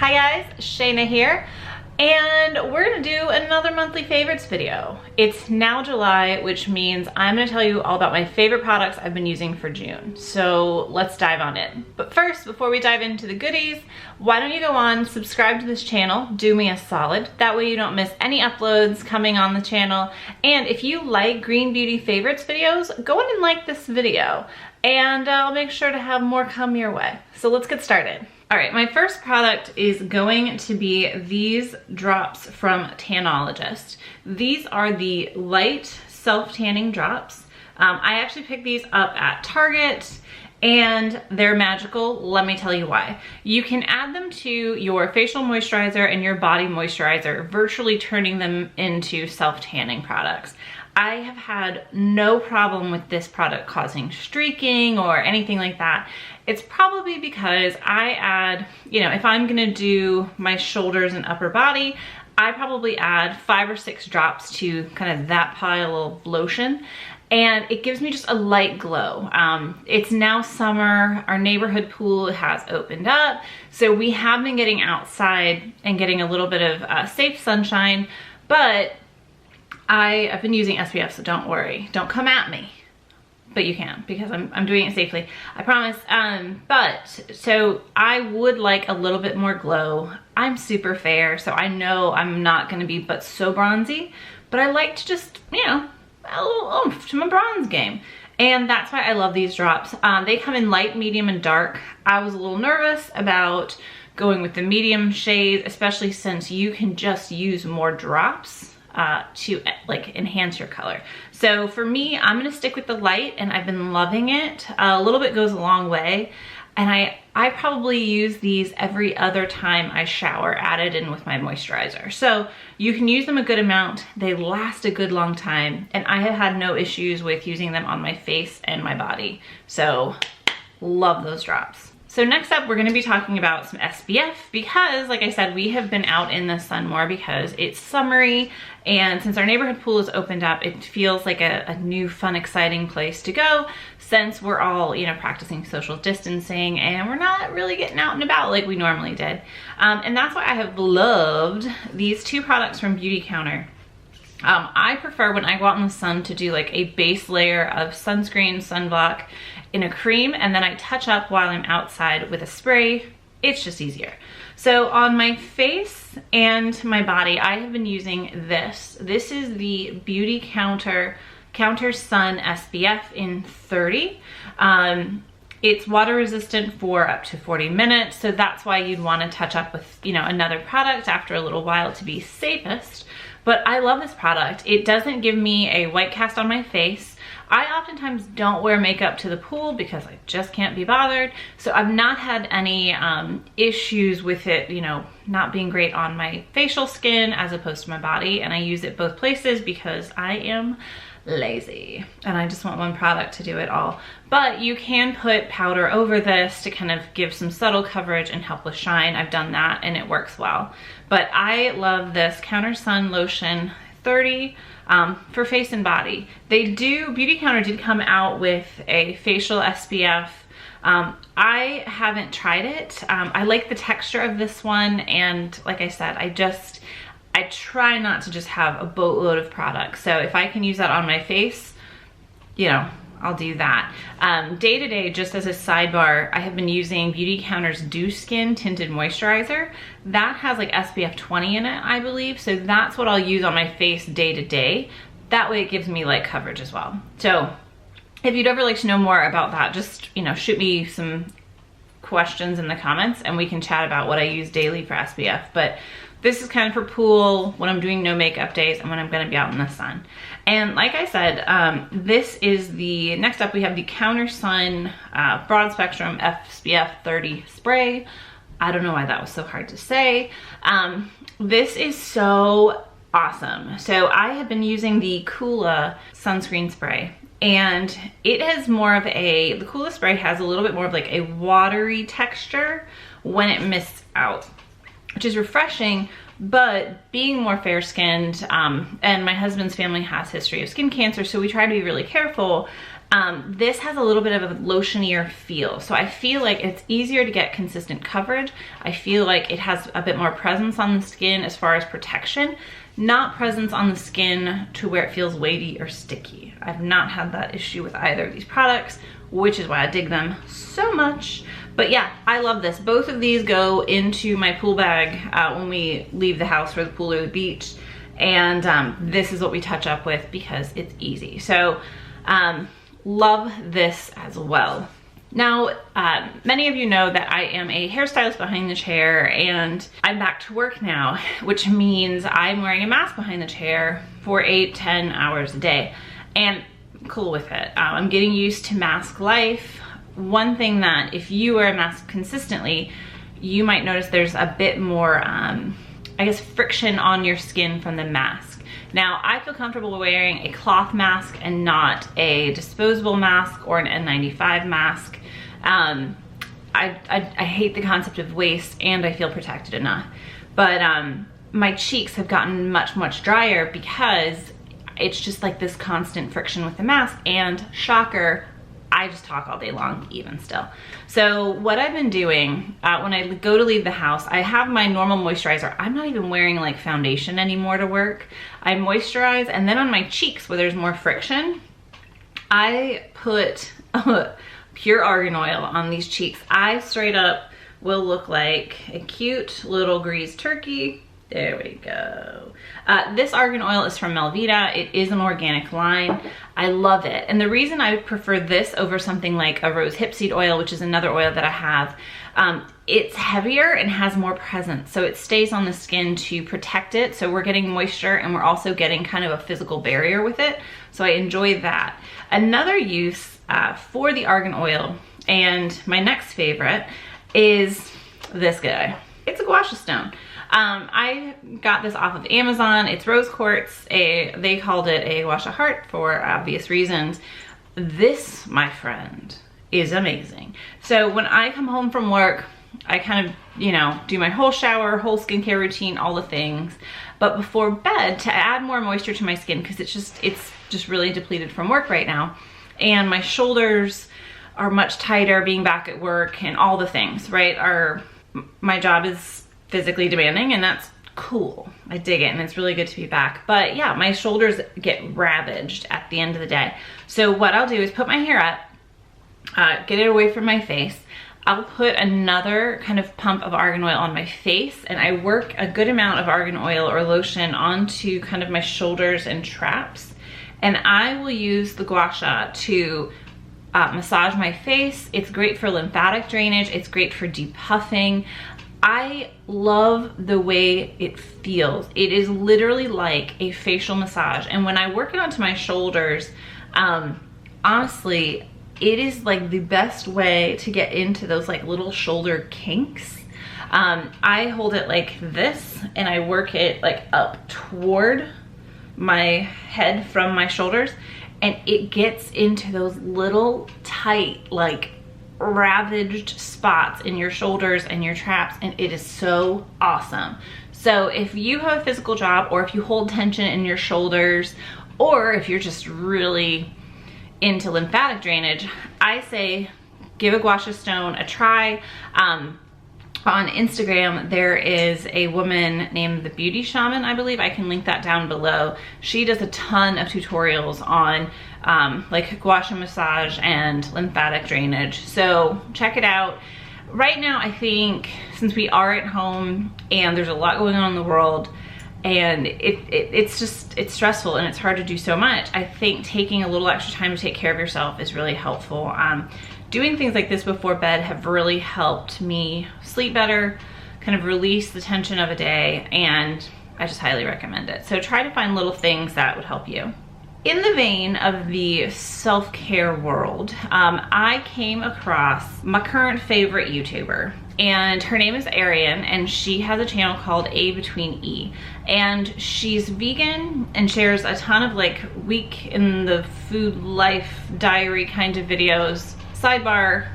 Hi guys, Shana here, and we're gonna do another monthly favorites video. It's now July, which means I'm gonna tell you all about my favorite products I've been using for June. So let's dive on in. But first, before we dive into the goodies, why don't you go on, subscribe to this channel, do me a solid. That way you don't miss any uploads coming on the channel. And if you like Green Beauty favorites videos, go in and like this video. And I'll make sure to have more come your way. So let's get started. All right, my first product is going to be these drops from Tanologist. These are the light self-tanning drops. I actually picked these up at Target and they're magical. Let me tell you why. You can add them to your facial moisturizer and your body moisturizer, virtually turning them into self-tanning products. I have had no problem with this product causing streaking or anything like that. It's probably because I add, if I'm gonna do my shoulders and upper body, I probably add 5 or 6 drops to kind of that pile of lotion. And it gives me just a light glow. It's now summer, our neighborhood pool has opened up. So we have been getting outside and getting a little bit of safe sunshine, but I've been using SPF, so don't worry. Don't come at me, but you can because I'm doing it safely, I promise. So I would like a little bit more glow. I'm super fair, so I know I'm not gonna be but so bronzy, but I like to just, add a little oomph to my bronze game. And that's why I love these drops. They come in light, medium, and dark. I was a little nervous about going with the medium shade, especially since you can just use more drops to enhance your color. So for me, I'm gonna stick with the light and I've been loving it. A little bit goes a long way. And I probably use these every other time I shower, added in with my moisturizer. So you can use them a good amount. They last a good long time. And I have had no issues with using them on my face and my body. So love those drops. So next up, we're gonna be talking about some SPF because, like I said, we have been out in the sun more because it's summery, and since our neighborhood pool has opened up, it feels like a new, fun, exciting place to go since we're all, practicing social distancing and we're not really getting out and about like we normally did. And that's why I have loved these 2 products from Beautycounter. I prefer when I go out in the sun to do like a base layer of sunscreen, sunblock in a cream, and then I touch up while I'm outside with a spray. It's just easier. So on my face and my body, I have been using this. This is the Beautycounter Sun SPF in 30. It's water resistant for up to 40 minutes, so that's why you'd want to touch up with, another product after a little while to be safest. But I love this product. It doesn't give me a white cast on my face. I oftentimes don't wear makeup to the pool because I just can't be bothered. So I've not had any issues with it, not being great on my facial skin as opposed to my body. And I use it both places because I am lazy and I just want one product to do it all. But you can put powder over this to kind of give some subtle coverage and help with shine. I've done that and it works well. But I love this Counter Sun Lotion 30 for face and body. Beautycounter did come out with a facial SPF. I haven't tried it. I like the texture of this one, and like I said, I try not to just have a boatload of products. So if I can use that on my face, I'll do that. Day to day, just as a sidebar, I have been using Beautycounter's Dew Skin Tinted Moisturizer. That has like SPF 20 in it, I believe. So that's what I'll use on my face day to day. That way it gives me light coverage as well. So if you'd ever like to know more about that, just, shoot me some questions in the comments and we can chat about what I use daily for SPF. But this is kind of for pool, when I'm doing no makeup days and when I'm gonna be out in the sun. And like I said, next up we have the Counter Sun Broad Spectrum SPF 30 Spray. I don't know why that was so hard to say. This is so awesome. So I have been using the Coola sunscreen spray, and it has more of the Coola spray has a little bit more of like a watery texture when it mists out, which is refreshing. But being more fair-skinned, and my husband's family has history of skin cancer, so we try to be really careful. This has a little bit of a lotionier feel. So I feel like it's easier to get consistent coverage. I feel like it has a bit more presence on the skin as far as protection, not presence on the skin to where it feels weighty or sticky. I've not had that issue with either of these products, which is why I dig them so much. But yeah, I love this. Both of these go into my pool bag when we leave the house for the pool or the beach. And this is what we touch up with because it's easy. So love this as well. Now, many of you know that I am a hairstylist behind the chair, and I'm back to work now, which means I'm wearing a mask behind the chair for 8-10 hours a day, and I'm cool with it. I'm getting used to mask life. One thing that if you wear a mask consistently, you might notice there's a bit more, I guess, friction on your skin from the mask. Now, I feel comfortable wearing a cloth mask and not a disposable mask or an N95 mask. I hate the concept of waste, and I feel protected enough. But my cheeks have gotten much drier because it's just like this constant friction with the mask, and shocker, I just talk all day long even still. So what I've been doing when I go to leave the house, I have my normal moisturizer. I'm not even wearing like foundation anymore to work. I moisturize, and then on my cheeks where there's more friction, I put pure argan oil on these cheeks. I straight up will look like a cute little greased turkey. There we go. This argan oil is from Melvita. It is an organic line. I love it. And the reason I prefer this over something like a rose hipseed oil, which is another oil that I have, it's heavier and has more presence. So it stays on the skin to protect it. So we're getting moisture, and we're also getting kind of a physical barrier with it. So I enjoy that. Another use for the argan oil, and my next favorite, is this guy. It's a gua sha stone. I got this off of Amazon. It's rose quartz. They called it a gua sha heart for obvious reasons. This, my friend, is amazing. So when I come home from work, I kind of, you know, do my whole shower, whole skincare routine, all the things. But before bed, to add more moisture to my skin, because it's just really depleted from work right now, and my shoulders are much tighter being back at work and all the things, right? My job is physically demanding, and that's cool. I dig it, and it's really good to be back. But yeah, my shoulders get ravaged at the end of the day. So what I'll do is put my hair up, get it away from my face. I'll put another kind of pump of argan oil on my face, and I work a good amount of argan oil or lotion onto kind of my shoulders and traps. And I will use the gua sha to massage my face. It's great for lymphatic drainage. It's great for depuffing. I love the way it feels. It is literally like a facial massage. And when I work it onto my shoulders, honestly, it is like the best way to get into those like little shoulder kinks. I hold it like this, and I work it like up toward my head from my shoulders, and it gets into those little tight, like ravaged spots in your shoulders and your traps, and it is so awesome. So if you have a physical job, or if you hold tension in your shoulders, or if you're just really into lymphatic drainage, I say give a gua sha stone a try. On Instagram, there is a woman named the Beauty Shaman, I believe. I can link that down below. She does a ton of tutorials on like gua sha massage and lymphatic drainage. So check it out. Right now, I think since we are at home and there's a lot going on in the world, and it's stressful and it's hard to do so much, I think taking a little extra time to take care of yourself is really helpful. Doing things like this before bed have really helped me sleep better, kind of release the tension of a day, and I just highly recommend it. So try to find little things that would help you. In the vein of the self-care world, I came across my current favorite YouTuber, and her name is Arian, and she has a channel called A Between E, and she's vegan and shares a ton of like week in the food life diary kind of videos. Sidebar,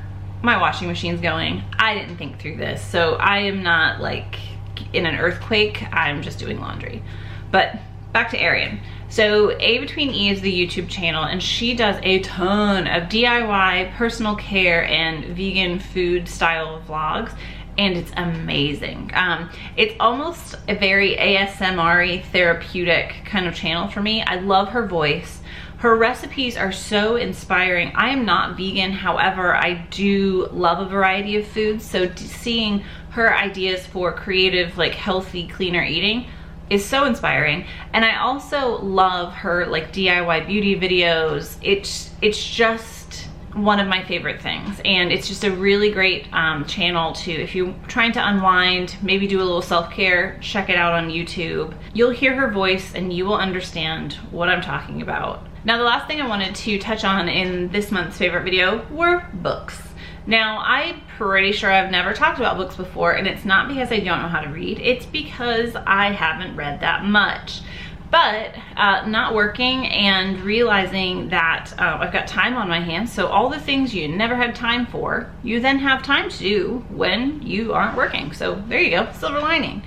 my washing machine's going. I didn't think through this, so I am not like in an earthquake. I'm just doing laundry. But back to Arian. So A Between E is the YouTube channel, and she does a ton of DIY, personal care, and vegan food style vlogs, and it's amazing. It's almost a very ASMR-y, therapeutic kind of channel for me. I love her voice. Her recipes are so inspiring. I am not vegan, however, I do love a variety of foods, so seeing her ideas for creative, like healthy, cleaner eating is so inspiring. And I also love her like DIY beauty videos. It's just one of my favorite things, and it's just a really great channel to, if you're trying to unwind, maybe do a little self-care, check it out on YouTube. You'll hear her voice and you will understand what I'm talking about. Now, the last thing I wanted to touch on in this month's favorite video were books. Now, I'm pretty sure I've never talked about books before, and it's not because I don't know how to read, it's because I haven't read that much. But not working and realizing that I've got time on my hands, so all the things you never had time for, you then have time to do when you aren't working. So there you go, silver lining.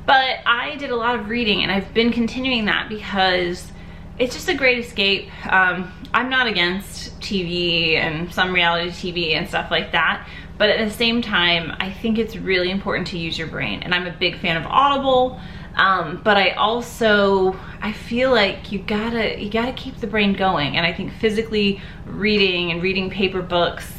But I did a lot of reading, and I've been continuing that because it's just a great escape. I'm not against TV and some reality TV and stuff like that, but at the same time, I think it's really important to use your brain. And I'm a big fan of Audible, but I feel like you gotta keep the brain going. And I think physically reading and reading paper books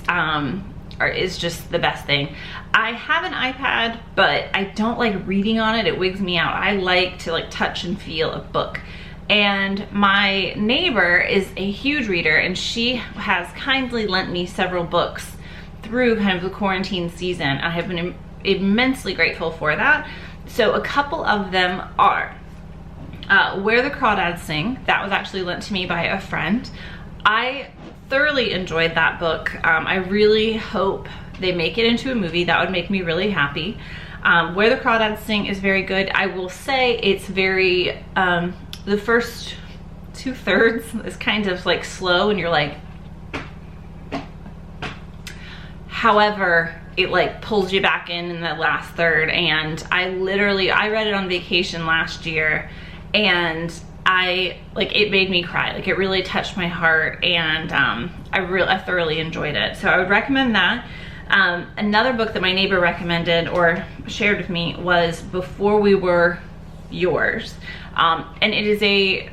is just the best thing. I have an iPad, but I don't like reading on it. It wigs me out. I like to like touch and feel a book. And my neighbor is a huge reader, and she has kindly lent me several books through kind of the quarantine season. I have been immensely grateful for that. So a couple of them are Where the Crawdads Sing. That was actually lent to me by a friend. I thoroughly enjoyed that book. I really hope they make it into a movie. That would make me really happy. Where the Crawdads Sing is very good. I will say it's very, the first 2/3 is kind of like slow and you're like, however, it like pulls you back in the last third. And I read it on vacation last year, and it made me cry. Like, it really touched my heart, and I thoroughly enjoyed it. So I would recommend that. Another book that my neighbor recommended or shared with me was Before We Were Yours. And it is a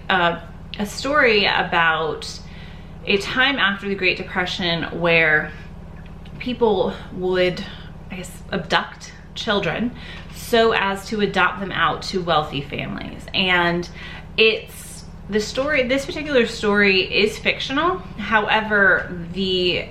story about a time after the Great Depression where people would, I guess, abduct children so as to adopt them out to wealthy families. And this particular story is fictional. However, the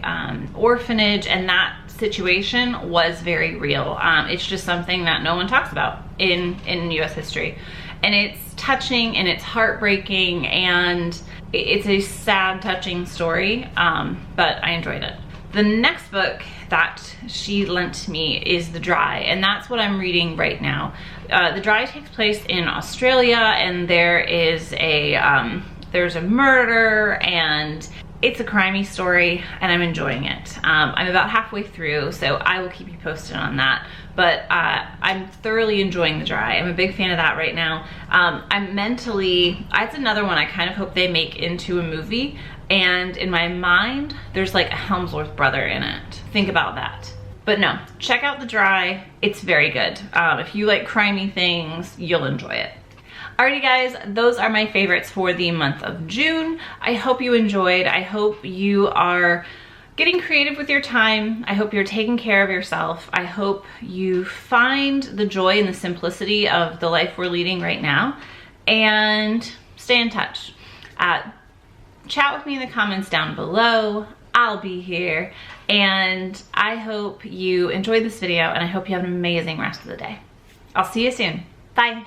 orphanage and that situation was very real. It's just something that no one talks about in US history. And it's touching and it's heartbreaking, and it's a sad, touching story, but I enjoyed it. The next book that she lent to me is The Dry, and that's what I'm reading right now. The Dry takes place in Australia, and there's a murder, and it's a crimey story, and I'm enjoying it. I'm about halfway through, so I will keep you posted on that. But I'm thoroughly enjoying The Dry. I'm a big fan of that right now. That's another one I kind of hope they make into a movie. And in my mind, there's like a Helmsworth brother in it. Think about that. But no, check out The Dry. It's very good. If you like crimey things, you'll enjoy it. Alrighty guys, those are my favorites for the month of June. I hope you enjoyed. I hope you are getting creative with your time. I hope you're taking care of yourself. I hope you find the joy and the simplicity of the life we're leading right now, and stay in touch. Chat with me in the comments down below. I'll be here, and I hope you enjoyed this video, and I hope you have an amazing rest of the day. I'll see you soon. Bye.